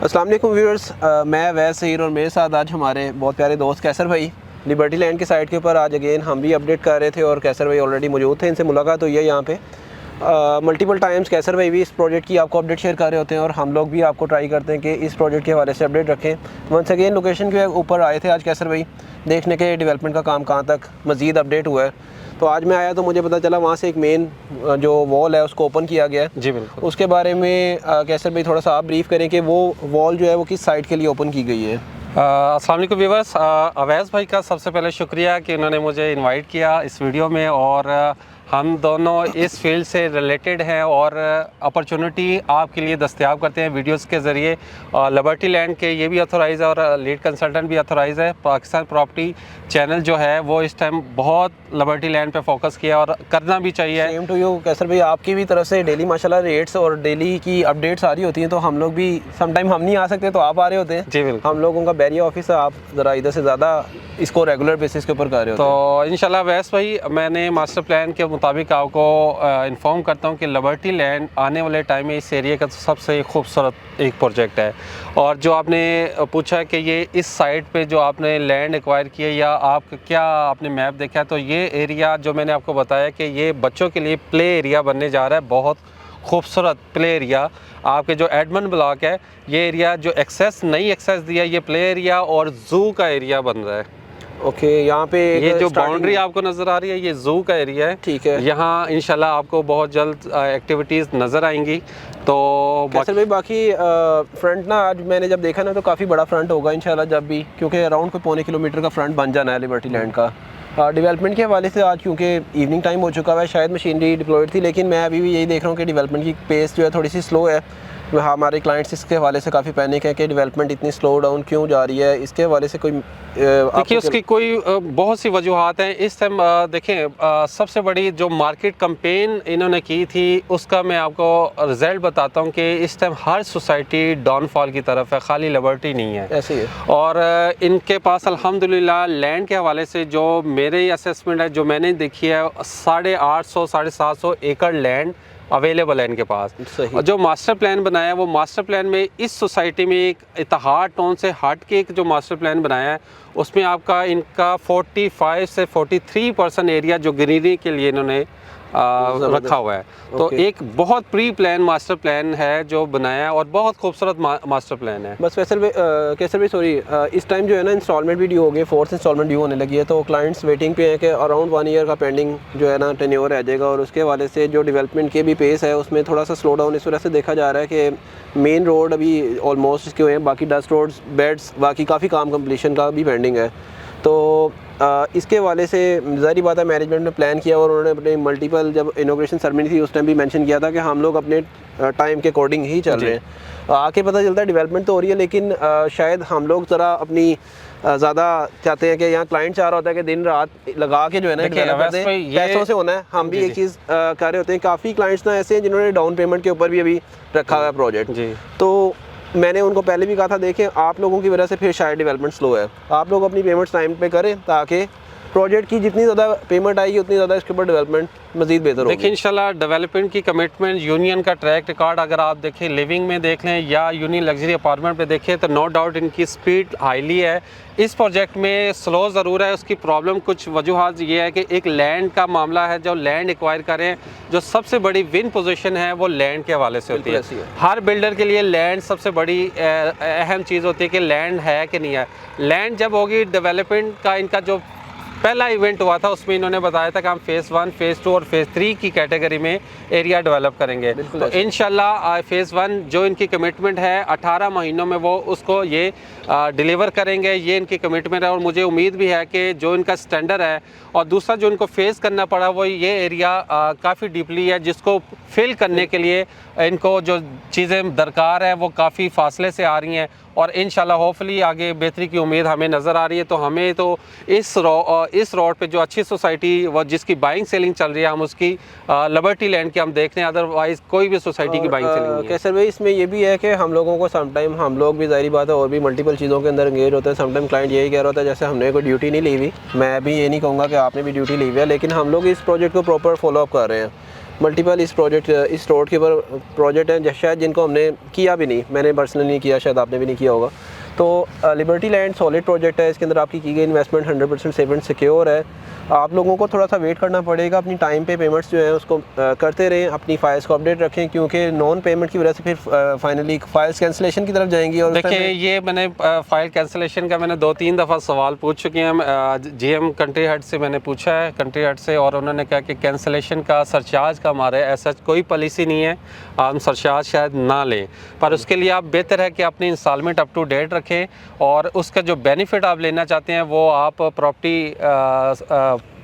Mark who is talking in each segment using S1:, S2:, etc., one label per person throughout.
S1: अस्सलाम वालेकुम व्यूअर्स, मैं वैस सहीर और मेरे साथ आज हमारे बहुत प्यारे दोस्त कैसर भाई लिबर्टी लैंड के साइट के ऊपर आज अगेन हम भी अपडेट कर रहे थे और कैसर भाई ऑलरेडी मौजूद थे, इनसे मुलाकात हुई है यहाँ पे। मल्टीपल टाइम्स कैसर भाई भी इस प्रोजेक्ट की आपको अपडेट शेयर कर रहे होते हैं और हम लोग भी आपको ट्राई करते हैं कि इस प्रोजेक्ट के हवाले से अपडेट रखें। वंस अगेन लोकेशन के ऊपर आए थे आज कैसर भाई देखने के डेवलपमेंट का काम कहाँ तक मज़ीद अपडेट हुआ है। तो आज मैं आया तो मुझे पता चला वहाँ से एक मेन जो वॉल है उसको ओपन किया गया है।
S2: जी बिल्कुल।
S1: उसके बारे में कैसर भाई थोड़ा सा आप ब्रीफ करें कि वो वॉल जो है वो किस साइट के लिए ओपन की गई है।
S2: अस्सलाम वालेकुम व्यूअर्स, अवैज़ भाई का सबसे पहले शुक्रिया कि उन्होंने मुझे इनवाइट किया इस वीडियो में और हम दोनों इस फील्ड से रिलेटेड हैं और अपॉर्चुनिटी आपके लिए दस्तयाब करते हैं वीडियोस के ज़रिए। लिबर्टी लैंड के ये भी ऑथोराइज़ है और लीड कंसल्टेंट भी ऑथोराइज़ है। पाकिस्तान प्रॉपर्टी चैनल जो है वो इस टाइम बहुत लिबर्टी लैंड पे फोकस किया और करना भी चाहिए।
S1: सेम टू यू कैसर भाई, आपकी भी तरफ से डेली माशाल्लाह रेट्स और डेली की अपडेट्स आ रही होती हैं, तो हम लोग भी समटाइम हम नहीं आ सकते तो आप आ रहे होते हैं।
S2: जी बिल्कुल।
S1: हम लोगों का बैरिया ऑफिस है, आप ज़रा इधर से ज़्यादा इसको रेगुलर बेसिस के ऊपर कर रहे होते हैं।
S2: तो इंशाल्लाह वैस भाई मैंने मास्टर प्लान के मुताबिक आपको इन्फॉर्म करता हूँ कि लिबर्टी लैंड आने वाले टाइम में इस एरिया का सबसे खूबसूरत एक प्रोजेक्ट है। और जो आपने पूछा कि ये इस साइट पे जो आपने लैंड एक्वायर किया या आप क्या आपने मैप देखा है, तो ये एरिया जो मैंने आपको बताया कि ये बच्चों के लिए प्ले एरिया बनने जा रहा है। बहुत खूबसूरत प्ले एरिया आपके जो एडमंड ब्लॉक है, ये एरिया जो एक्सेस नई एक्सेस दिया, ये प्ले एरिया और ज़ू का एरिया बन रहा है।
S1: ओके, यहाँ पे
S2: ये जो बाउंड्री आपको नज़र आ रही है ये ज़ू का एरिया है।
S1: ठीक है।
S2: यहाँ इंशाल्लाह आपको बहुत जल्द एक्टिविटीज़ नज़र आएंगी। तो
S1: कैसर भाई बाकी फ्रंट ना आज मैंने जब देखा ना तो काफ़ी बड़ा फ्रंट होगा इंशाल्लाह जब भी, क्योंकि अराउंड कोई पौने किलोमीटर का फ्रंट बन जाना है लिबर्टी लैंड का। डेवलपमेंट के हवाले से आज क्योंकि इवनिंग टाइम हो चुका है, शायद मशीनरी डिप्लॉयड थी, लेकिन मैं अभी भी यही देख रहा हूँ कि डेवलपमेंट की पेस जो है थोड़ी सी स्लो है। हमारे क्लाइंट्स इसके हवाले से काफ़ी पैनिक है कि डेवलपमेंट इतनी स्लो डाउन क्यों जा रही है। इसके हवाले से कोई
S2: देखिए उसकी कोई बहुत सी वजूहात हैं। इस टाइम देखें सबसे बड़ी जो मार्केट कंपेन इन्होंने की थी उसका मैं आपको रिजल्ट बताता हूँ कि इस टाइम हर सोसाइटी डाउनफॉल की तरफ है, खाली लिबर्टी नहीं है।
S1: ऐसे ही है।
S2: और इनके पास अल्हम्दुलिल्लाह लैंड के हवाले से जो मेरे असेसमेंट है, जो मैंने देखी है, 850 750 एकड़ लैंड अवेलेबल है इनके पास। और जो मास्टर प्लान बनाया है वो मास्टर प्लान में इस सोसाइटी में एक इत्तेहाद टाउन से हट के एक जो मास्टर प्लान बनाया है उसमें आपका इनका 45 से 43% एरिया जो ग्रीनरी के लिए इन्होंने रखा हुआ है। तो एक बहुत प्री प्लान मास्टर प्लान है जो बनाया है और बहुत खूबसूरत मास्टर प्लान है।
S1: बस कैसर भाई सॉरी, इस टाइम जो है ना इंस्टॉलमेंट भी ड्यू हो गई, 4th इंस्टॉलमेंट ड्यू होने लगी है, तो क्लाइंट्स वेटिंग पे हैं कि अराउंड 1 ईयर का पेंडिंग जो है ना टेन्योर रह जाएगा। और उसके हवाले से जो डेवलपमेंट के भी पेस है उसमें थोड़ा सा स्लो डाउन इस वजह से देखा जा रहा है कि मेन रोड अभी ऑलमोस्ट इसके हुए हैं, बाकी डस्ट रोड्स बेड्स बाकी काफ़ी काम कम्प्लीशन का भी पेंडिंग है। तो इसके हवाले से ज़ाहिर बात है मैनेजमेंट ने प्लान किया और उन्होंने अपने मल्टीपल जब इनॉग्रेशन सेरेमनी थी उस टाइम भी मेंशन किया था कि हम लोग अपने टाइम के अकॉर्डिंग ही चल रहे हैं। आके पता चलता है डेवलपमेंट तो हो रही है, लेकिन शायद हम लोग ज़रा अपनी ज़्यादा चाहते हैं कि यहाँ क्लाइंट चाह रहा होता है कि दिन रात लगा के जो है ना पैसों से होना है। हम भी एक चीज़ कर रहे होते हैं। काफ़ी क्लाइंट्स ना ऐसे हैं जिन्होंने डाउन पेमेंट के ऊपर भी अभी रखा हुआ है प्रोजेक्ट। तो मैंने उनको पहले भी कहा था, देखें आप लोगों की वजह से फिर शायद डेवलपमेंट स्लो है, आप लोग अपनी पेमेंट्स टाइम पे करें ताकि प्रोजेक्ट की जितनी ज़्यादा पेमेंट आएगी उतनी ज़्यादा इसके ऊपर डेवलपमेंट मज़ीद बेहतर होगी।
S2: देखिए इंशाल्लाह डेवलपमेंट की कमिटमेंट यूनियन का ट्रैक रिकॉर्ड अगर आप देखें, लिविंग में देख लें या यूनियन लग्जरी अपार्टमेंट पे देखें, तो नो डाउट इनकी स्पीड हाईली है। इस प्रोजेक्ट में स्लो ज़रूर है, उसकी प्रॉब्लम कुछ वजूहात ये है कि एक लैंड का मामला है। जो लैंड एक्वायर करें, जो सबसे बड़ी विन पोजीशन है वो लैंड के हवाले से होती है। हर बिल्डर के लिए लैंड सबसे बड़ी अहम चीज़ होती है कि लैंड है कि नहीं है। लैंड जब होगी, डेवलपमेंट का इनका जो पहला इवेंट हुआ था उसमें इन्होंने बताया था कि हम फेज़ 1, फेज़ 2 और फेज़ 3 की कैटेगरी में एरिया डेवलप करेंगे। तो इंशाल्लाह फेज़ 1 जो इनकी कमिटमेंट है 18 महीनों में वो उसको ये डिलीवर करेंगे, ये इनकी कमिटमेंट है। और मुझे उम्मीद भी है कि जो इनका स्टैंडर्ड है और दूसरा जो इनको फेस करना पड़ा वो ये एरिया काफ़ी डीपली है, जिसको फिल करने के लिए इनको जो चीज़ें दरकार है वो काफ़ी फासले से आ रही हैं। और इंशाल्लाह होपफुली आगे बेहतरी की उम्मीद हमें नज़र आ रही है। तो हमें तो इस रोड पे जो अच्छी सोसाइटी वो जिसकी बाइंग सेलिंग चल रही है, हम उसकी लिबर्टी लैंड की हम देख रहे हैं, अदरवाइज़ कोई भी सोसाइटी की बाइंग सेलिंग नहीं है।
S1: कैसर भाई इसमें ये भी है कि हम लोगों को समटाइम हम लोग भी ज़ाहिर बात है और भी मल्टीपल चीज़ों के अंदर एंगेज होते हैं। समटाइम क्लाइंट यही कह रहा होता है जैसे हमने कोई ड्यूटी नहीं ली हुई, मैं भी ये नहीं कहूँगा कि आपने भी ड्यूटी ली हुई है, लेकिन हम लोग इस प्रोजेक्ट को प्रॉपर फॉलो अप कर रहे हैं। मल्टीपल इस रोड के ऊपर प्रोजेक्ट हैं शायद जिनको हमने किया भी नहीं, मैंने पर्सनली नहीं किया, शायद आपने भी नहीं किया होगा। तो लिबर्टी लैंड सॉलिड प्रोजेक्ट है, इसके अंदर आपकी की गई इन्वेस्टमेंट 100% सेफ एंड सिक्योर है। आप लोगों को थोड़ा सा वेट करना पड़ेगा, अपनी टाइम पे पेमेंट्स जो हैं उसको करते रहें, अपनी फाइल्स को अपडेट रखें, क्योंकि नॉन पेमेंट की वजह से फिर फाइनली फाइल्स कैंसिलेशन की तरफ जाएंगी। और
S2: देखिए ये मैंने फाइल कैंसिलेशन का मैंने 2-3 दफ़ा सवाल पूछ चुके हैं, जीएम कंट्री हेड से मैंने पूछा है, कंट्री हेड से, और उन्होंने कहा कि कैंसिलेशन का सरचार्ज का हमारे ऐसा कोई पॉलिसी नहीं है, हम सरचार्ज शायद ना लें, पर उसके लिए आप बेहतर है कि अपनी इंस्टॉलमेंट अप टू डेट रखें, और उसका जो बेनिफिट आप लेना चाहते हैं वो आप प्रॉपर्टी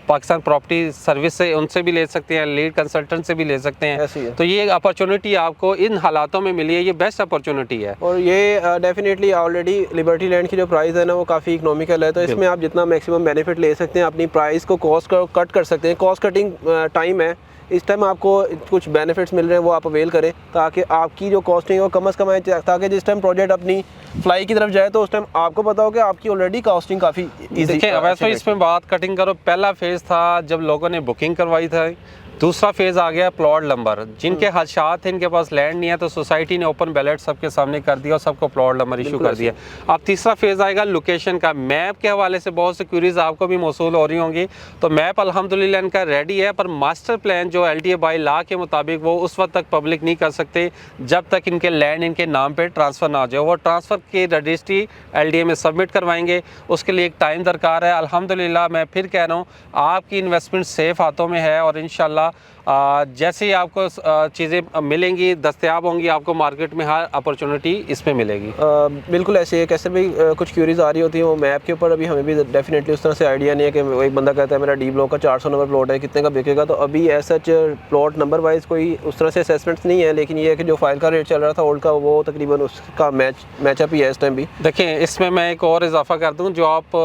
S2: पाकिस्तान प्रॉपर्टी सर्विस से उनसे भी ले सकते हैं, लीड कंसल्टेंट से भी ले सकते हैं। तो ये अपॉर्चुनिटी आपको इन हालातों में मिली है, ये बेस्ट अपॉर्चुनिटी है।
S1: और ये डेफिनेटली ऑलरेडी लिबर्टी लैंड की जो प्राइस है ना वो काफ़ी इकोनॉमिकल है, तो इसमें आप जितना मैक्सिमम बेनिफिट ले सकते हैं, अपनी प्राइस को कॉस्ट कट कर सकते हैं। कॉस्ट कटिंग टाइम है, इस टाइम आपको कुछ बेनिफिट्स मिल रहे हैं वो आप अवेल करें, ताकि आपकी जो कॉस्टिंग है वो कम से कम आए, ताकि जिस टाइम प्रोजेक्ट अपनी फ्लाई की तरफ जाए तो उस टाइम आपको पता हो कि आपकी ऑलरेडी कॉस्टिंग काफ़ी ईजी।
S2: देखिए वैसे इसमें बात कटिंग करो, पहला फेज़ था जब लोगों ने बुकिंग करवाई थी, दूसरा फेज़ आ गया प्लॉट नंबर, जिनके हादसात थे, इनके पास लैंड नहीं है, तो सोसाइटी ने ओपन बैलेट सबके सामने कर दिया और सबको प्लॉट नंबर इशू कर दिया। अब तीसरा फेज़ आएगा लोकेशन का। मैप के हवाले से बहुत से क्यूरीज आपको भी मौसूल हो रही होंगी, तो मैप अल्हम्दुलिल्लाह इनका रेडी है, पर मास्टर प्लान जो LTA बाई लॉ के मुताबिक वो उस वक्त तक पब्लिक नहीं कर सकते जब तक इनके लैंड इनके नाम पर ट्रांसफ़र ना हो जाए। वो ट्रांसफ़र की रजिस्ट्री LTA में सबमिट करवाएंगे, उसके लिए एक टाइम दरकार है। अल्हम्दुलिल्लाह मैं फिर कह रहा हूँ आपकी इन्वेस्टमेंट सेफ़ हाथों में है, और इंशाल्लाह जैसे ही आपको चीज़ें मिलेंगी, दस्तयाब होंगी, आपको मार्केट में हर अपॉर्चुनिटी इसमें मिलेगी।
S1: बिल्कुल ऐसे है। कैसे भी कुछ क्यूरीज आ रही होती है वो मैप के ऊपर, अभी हमें भी डेफिनेटली उस तरह से आइडिया नहीं है कि एक बंदा कहता है मेरा डी ब्लॉक का 400 नंबर प्लॉट है, कितने का बिकेगा, तो अभी ऐसा प्लॉट नंबर वाइज कोई उस तरह से असेसमेंट्स नहीं है, लेकिन ये है कि जो फाइल का रेट चल रहा था ओल्ड का वो तकरीबन उसका मैचअप ही है इस टाइम भी।
S2: देखिए इसमें मैं एक और इजाफा कर दूं, जो आप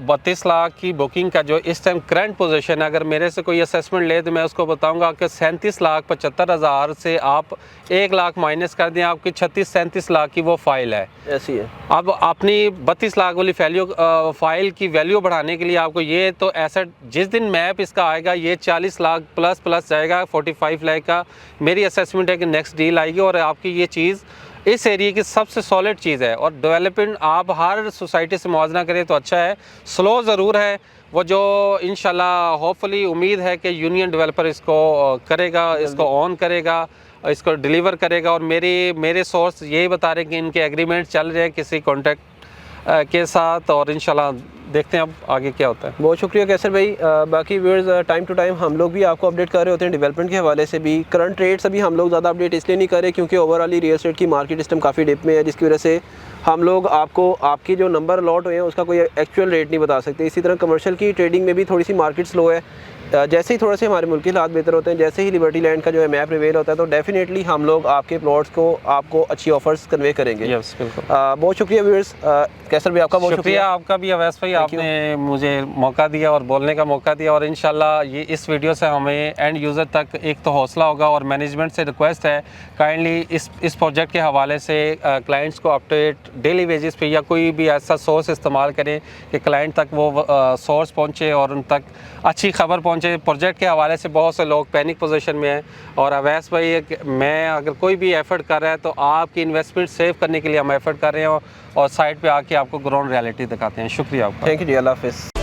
S2: 32 लाख की बुकिंग का जो इस टाइम करंट पोजीशन है, अगर मेरे से कोई असेसमेंट ले तो मैं उसको बताऊंगा कि 37,75,000 से आप 1 लाख माइनस कर दें, आपकी 36-37 लाख की वो फाइल है।
S1: ऐसी है।
S2: अब अपनी 32 लाख वाली फाइल की वैल्यू बढ़ाने के लिए आपको ये तो एसेट, जिस दिन मैप इसका आएगा ये 40 लाख प्लस जाएगा, 45 लाख का मेरी असेसमेंट है कि नेक्स्ट डील आएगी, और आपकी ये चीज़ इस एरिया की सबसे सॉलिड चीज़ है। और डेवलपमेंट आप हर सोसाइटी से मुआवजा करें तो अच्छा है, स्लो ज़रूर है वो, जो इंशाल्लाह होपफुली उम्मीद है कि यूनियन डेवलपर इसको करेगा, इसको ऑन करेगा, इसको डिलीवर करेगा। और मेरे सोर्स यही बता रहे हैं कि इनके एग्रीमेंट चल रहे हैं किसी कॉन्ट्रैक्ट के साथ, और इंशाल्लाह देखते हैं अब आगे क्या होता है।
S1: बहुत शुक्रिया कैसर भाई। बाकी व्यूअर्स टाइम टू टाइम हम लोग भी आपको अपडेट कर रहे होते हैं डेवलपमेंट के हवाले से भी। करंट रेट्स अभी हम लोग ज़्यादा अपडेट इसलिए नहीं कर रहे क्योंकि ओवरऑल रियल एस्टेट की मार्केट सिस्टम काफ़ी डिप में है, जिसकी वजह से हम लोग आपको आपकी जो नंबर अलॉट हुए हैं उसका कोई एक्चुअल रेट नहीं बता सकते। इसी तरह कमर्शियल की ट्रेडिंग में भी थोड़ी सी मार्केट स्लो है। जैसे ही थोड़े से हमारे मुल्क के हालात बेहतर होते हैं, जैसे ही लिबर्टी लैंड का जो है मैप रिवेल होता है, तो डेफिनेटली हम लोग आपके प्लॉट्स को आपको अच्छी ऑफर्स कन्वे करेंगे।
S2: यस बिल्कुल।
S1: बहुत शुक्रिया व्यूअर्स। कैसर भाई आपका बहुत
S2: शुक्रिया। आपका भी अवैस भाई, आपने मुझे मौका दिया और बोलने का मौका दिया, और इंशाल्लाह ये इस वीडियो से हमें एंड यूज़र तक एक तो हौसला होगा, और मैनेजमेंट से रिक्वेस्ट है काइंडली इस प्रोजेक्ट के हवाले से क्लाइंट्स को अपडेट डेली बेसिस पे या कोई भी ऐसा सोर्स इस्तेमाल करें कि क्लाइंट तक वो सोर्स पहुँचे और उन तक अच्छी खबर पहुँचे। प्रोजेक्ट के हवाले से बहुत से लोग पैनिक पोजीशन में हैं, और अवैस भाई मैं अगर कोई भी एफर्ट कर रहा है तो आपकी इन्वेस्टमेंट सेव करने के लिए हम एफर्ट कर रहे हैं, और साइट पे आके आपको ग्राउंड रियलिटी दिखाते हैं। शुक्रिया आपका।
S1: थैंक यू जी, अल्लाह हाफिज़।